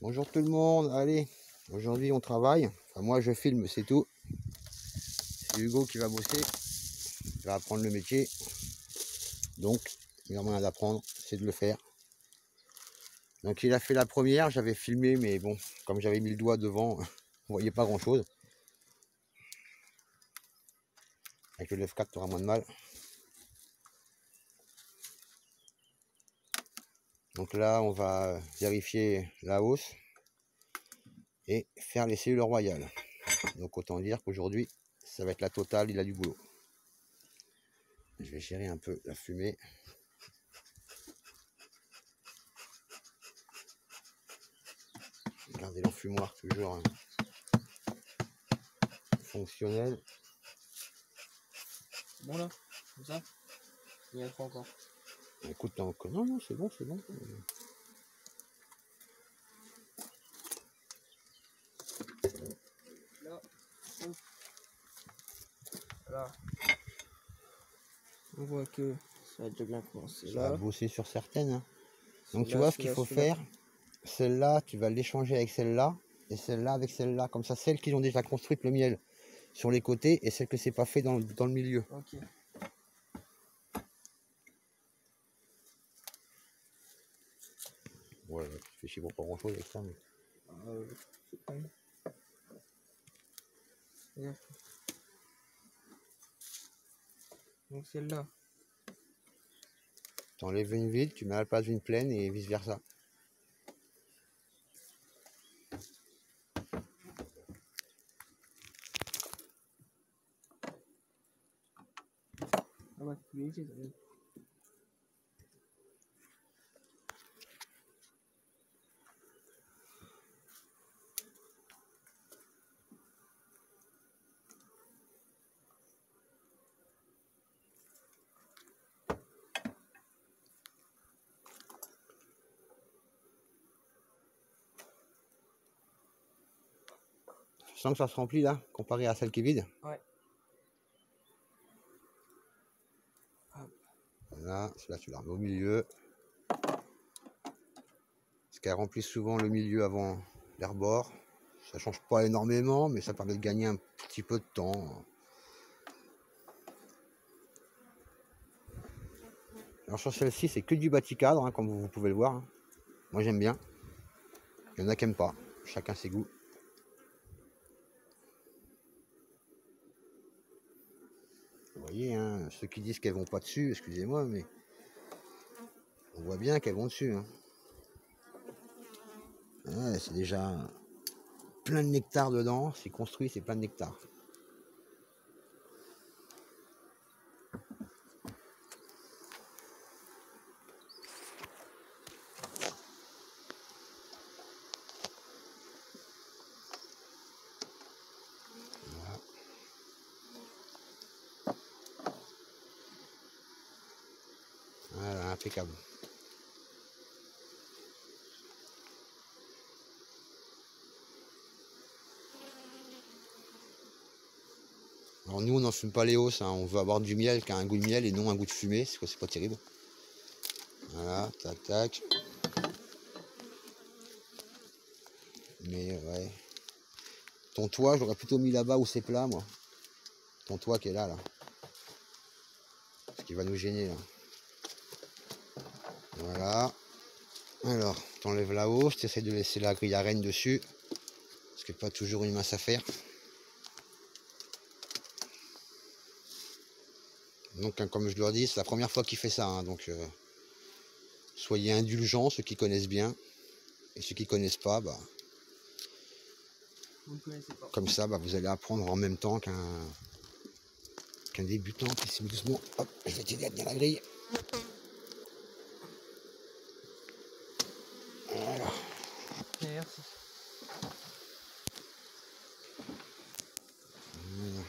Bonjour tout le monde, allez, aujourd'hui on travaille, enfin, moi je filme c'est tout, c'est Hugo qui va bosser, il va apprendre le métier, donc il y a moyen d'apprendre, c'est de le faire. Donc il a fait la première, j'avais filmé mais bon, comme j'avais mis le doigt devant, on voyait pas grand chose. Avec le F4 tu auras moins de mal. Donc là on va vérifier la hausse et faire les cellules royales. Donc autant dire qu'aujourd'hui ça va être la totale, il a du boulot. Je vais gérer un peu la fumée. Regardez l'enfumoir toujours fonctionnel. Bon là, comme ça, il y a trop encore. Écoute, non, non, c'est bon, c'est bon. Là, là, on voit que ça a déjà bien commencé. Ça Là, a bossé sur certaines. Hein. Donc tu là, vois ce qu'il faut faire. Celle-là, tu vas l'échanger avec celle-là. Et celle-là avec celle-là. Comme ça, celles qui ont déjà construit le miel sur les côtés et celles que c'est pas fait dans le milieu. Ok. Ouais, tu fais chier pour pas grand chose avec ça. Mais... C'est pas mal. Regarde. Donc celle-là. Tu enlèves une vide, tu mets à la place d'une pleine et vice versa. Ah ouais, c'est plus léger, ça va. Tu sens que ça se remplit là, comparé à celle qui est vide. Ouais. Voilà, celle-là tu la remets au milieu. Parce qu'elle remplit souvent le milieu avant les rebords. Ça change pas énormément, mais ça permet de gagner un petit peu de temps. Alors sur celle-ci, c'est que du bâti-cadre, hein, comme vous pouvez le voir. Hein. Moi j'aime bien. Il y en a qui n'aiment pas. Chacun ses goûts. Vous voyez, hein, ceux qui disent qu'elles vont pas dessus, excusez-moi, mais on voit bien qu'elles vont dessus. Hein. Ouais, c'est déjà plein de nectar dedans. C'est construit, c'est plein de nectar. Voilà. Voilà, impeccable. Alors nous, on n'en fume pas les hausses. Hein. On veut avoir du miel qui a un goût de miel et non un goût de fumée. C'est pas terrible. Voilà, tac, tac. Mais ouais. Ton toit, j'aurais plutôt mis là-bas où c'est plat, moi. Ton toit qui est là, là. Ce qui va nous gêner, là. Voilà. Alors, t'enlèves la hausse, tu essaies de laisser la grille à renne dessus. Parce que pas toujours une mince affaire. Donc, hein, comme je leur dis, c'est la première fois qu'il fait ça. Hein, donc, soyez indulgents, ceux qui connaissent bien. Et ceux qui ne connaissent pas, bah, Vous ne connaissez pas. comme ça, bah, vous allez apprendre en même temps qu'un débutant qui se met doucement. Hop, je vais t'aider à tenir la grille. Voilà. Merci. Voilà.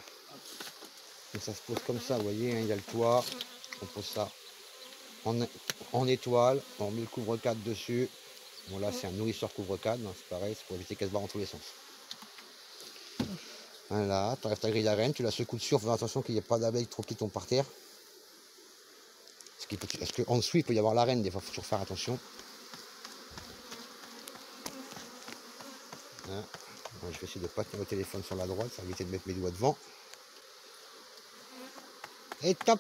Et ça se pose comme ça, vous voyez, hein, il y a le toit. On pose ça en étoile. On met le couvre-cadre dessus. Bon là c'est un nourrisseur couvre-cadre, hein, c'est pareil, c'est pour éviter qu'elle se barre dans tous les sens. Voilà, tu enlèves ta grille d'arène, tu la secoues dessus, faut faire attention qu'il n'y ait pas d'abeilles trop qui tombent par terre. Parce qu'en dessous il peut y avoir l'arène, des fois il faut toujours faire attention. Hein. Moi, je vais essayer de ne pas tenir le téléphone sur la droite, ça va éviter de mettre mes doigts devant. Et top!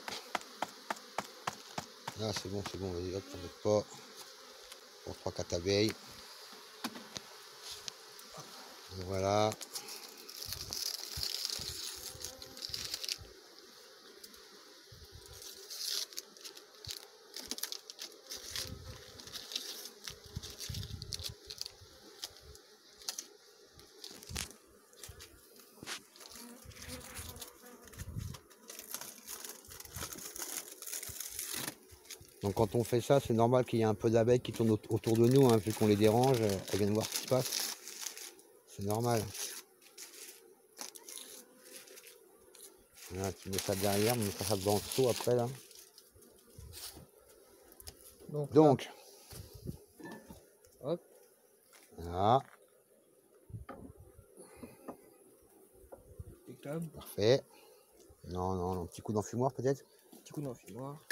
Là, c'est bon, vas-y, hop, t'embête pas. Pour 3-4 abeilles. Voilà. Donc quand on fait ça, c'est normal qu'il y ait un peu d'abeilles qui tournent autour de nous, hein, vu qu'on les dérange, elles viennent voir ce qui se passe. C'est normal. Voilà, tu mets ça derrière, on mettra ça dans le seau après là. Donc hop. Voilà. Impeccable. Parfait. Non, un petit coup d'enfumoir peut-être. Petit coup d'enfumoir.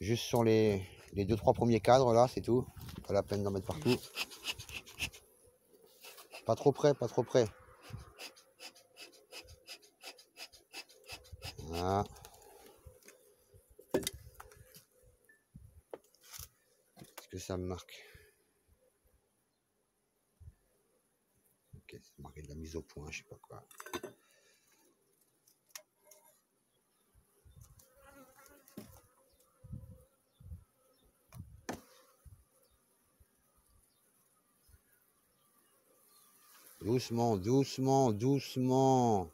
Juste sur les 2-3 premiers cadres là, c'est tout. Pas la peine d'en mettre partout. Pas trop près, pas trop près. Voilà. Est-ce que ça me marque? Ok, c'est marqué de la mise au point, je sais pas quoi. Doucement, doucement, doucement.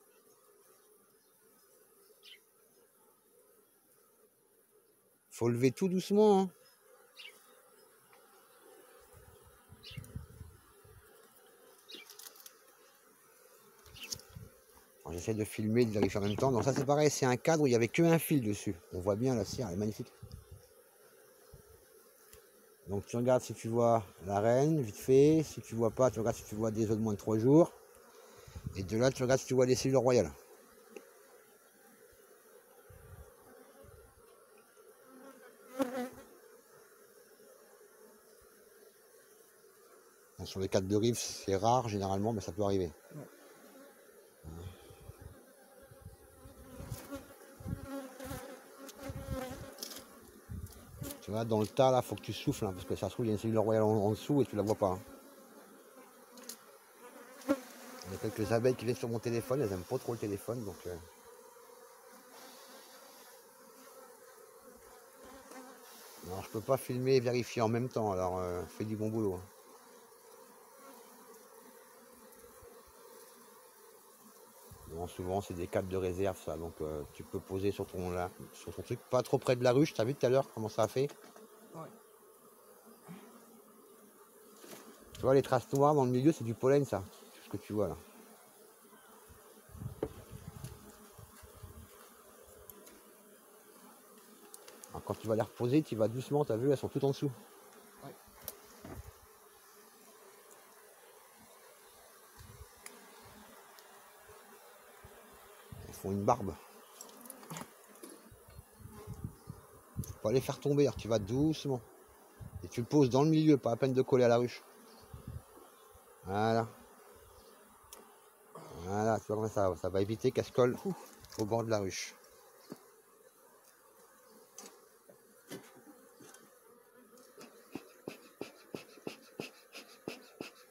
Faut lever tout doucement. Hein. J'essaie de filmer, de vérifier en même temps. Donc ça c'est pareil, c'est un cadre où il n'y avait qu'un fil dessus. On voit bien la cire, elle est magnifique. Donc tu regardes si tu vois la reine, vite fait. Si tu vois pas, tu regardes si tu vois des œufs de moins de 3 jours. Et de là, tu regardes si tu vois des cellules royales. Bon, sur les cadres de rive, c'est rare généralement, mais ça peut arriver. Ouais. Tu vois, dans le tas, là, faut que tu souffles, hein, parce que ça se trouve, il y a une cellule royale en dessous et tu la vois pas. Hein. Il y a quelques abeilles qui viennent sur mon téléphone, elles n'aiment pas trop le téléphone, donc... Alors, je peux pas filmer et vérifier en même temps, alors fais du bon boulot. Hein. Bon, souvent, c'est des cadres de réserve, ça, donc tu peux poser sur ton truc, pas trop près de la ruche. T'as vu tout à l'heure comment ça a fait? Ouais. Tu vois, les traces noires dans le milieu, c'est du pollen, ça. C'est ce que tu vois, là. Alors, quand tu vas les reposer, tu vas doucement, t'as vu, elles sont toutes en dessous. Ouais. Elles font une barbe. Faut pas les faire tomber, alors tu vas doucement. Et tu le poses dans le milieu, pas à peine de coller à la ruche. Voilà. Voilà, tu vois comment ça va éviter qu'elle se colle au bord de la ruche.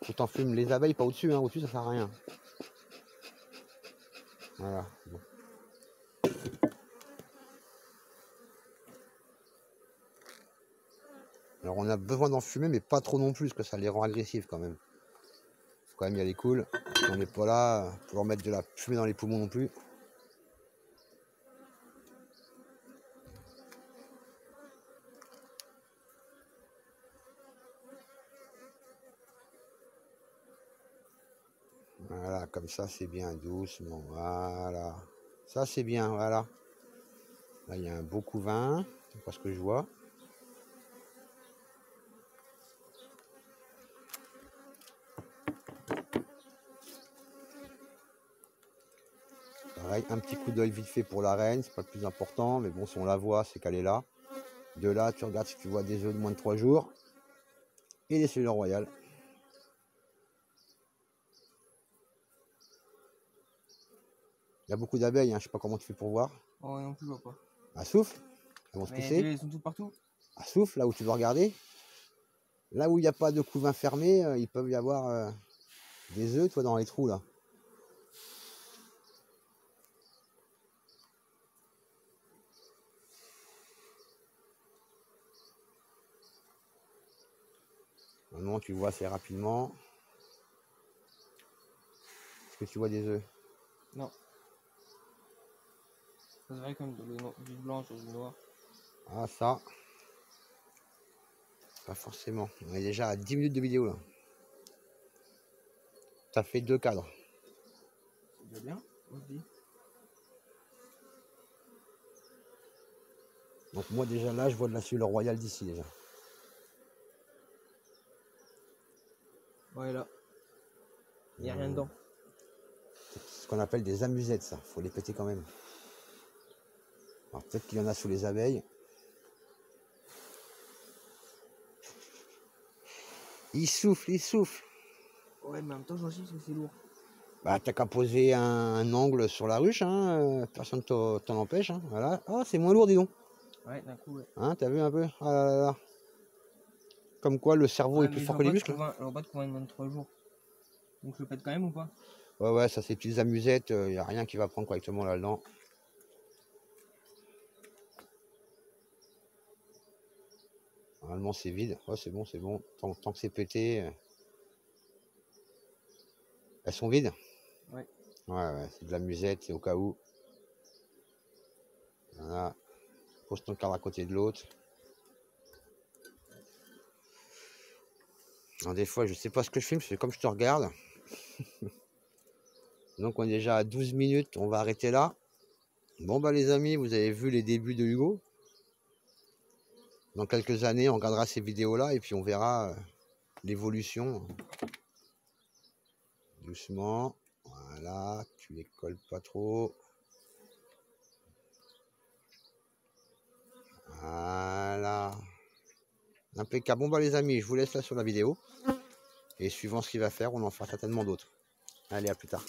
Faut t'en fumes les abeilles, pas au-dessus, hein. Au-dessus ça sert à rien. Voilà, bon. Alors on a besoin d'en fumer, mais pas trop non plus, parce que ça les rend agressifs quand même. Faut quand même y aller cool. On n'est pas là pour leur mettre de la fumée dans les poumons non plus. Voilà, comme ça c'est bien, doucement, voilà. Ça c'est bien, voilà. Là il y a un beau couvain, c'est pas ce que je vois. Pareil, un petit coup d'œil vite fait pour la reine, c'est pas le plus important, mais bon si on la voit, c'est qu'elle est là. De là, tu regardes si tu vois des œufs de moins de 3 jours. Et les cellules royales. Il y a beaucoup d'abeilles, hein. Je sais pas comment tu fais pour voir. Oh non plus, je vois pas. À souffle, elles vont se Mais pousser. elles sont toutes partout. À souffle, là où tu dois regarder. Là où il n'y a pas de couvain fermé, il peut y avoir des œufs, toi, dans les trous, là. Maintenant, tu vois assez rapidement. Est-ce que tu vois des œufs? Non. Ça se verrait comme du blanc sur du noir. Ah, ça. Pas forcément. On est déjà à 10 minutes de vidéo, là. Ça fait 2 cadres. C'est déjà bien, on se dit. Donc moi, déjà, là, je vois de la sueur royale d'ici, déjà. Ouais, là. Il n'y a rien dedans. C'est ce qu'on appelle des amusettes, ça. Faut les péter quand même. Alors, peut-être qu'il y en a sous les abeilles. Il souffle, il souffle. Ouais, mais en même temps, j'en chie parce que c'est lourd. Bah, t'as qu'à poser un angle sur la ruche, hein. Personne t'en empêche, hein. Voilà. Ah, c'est moins lourd, dis donc. Ouais, d'un coup, ouais. Hein, t'as vu un peu? Ah là là là. Comme quoi, le cerveau Ouais, est plus mais fort que les muscles. je vois pas de combien de 3 jours. Donc je le pète quand même ou pas? Ouais, ouais, ça, c'est petites amusettes. Il n'y a rien qui va prendre correctement là-dedans. Normalement, c'est vide. Ouais, c'est bon, c'est bon. Tant que c'est pété. Elles sont vides? Ouais. Ouais, ouais, c'est de la musette, c'est au cas où. Voilà. Pose ton cadre à côté de l'autre. Des fois, je sais pas ce que je filme, c'est comme je te regarde. Donc, on est déjà à 12 minutes. On va arrêter là. Bon, bah, les amis, vous avez vu les débuts de Hugo. Dans quelques années, on regardera ces vidéos-là et puis on verra l'évolution. Doucement. Voilà, tu les colles pas trop. Voilà. Impeccable. Bon, bah, les amis, je vous laisse là sur la vidéo. Et suivant ce qu'il va faire, on en fera certainement d'autres. Allez, à plus tard.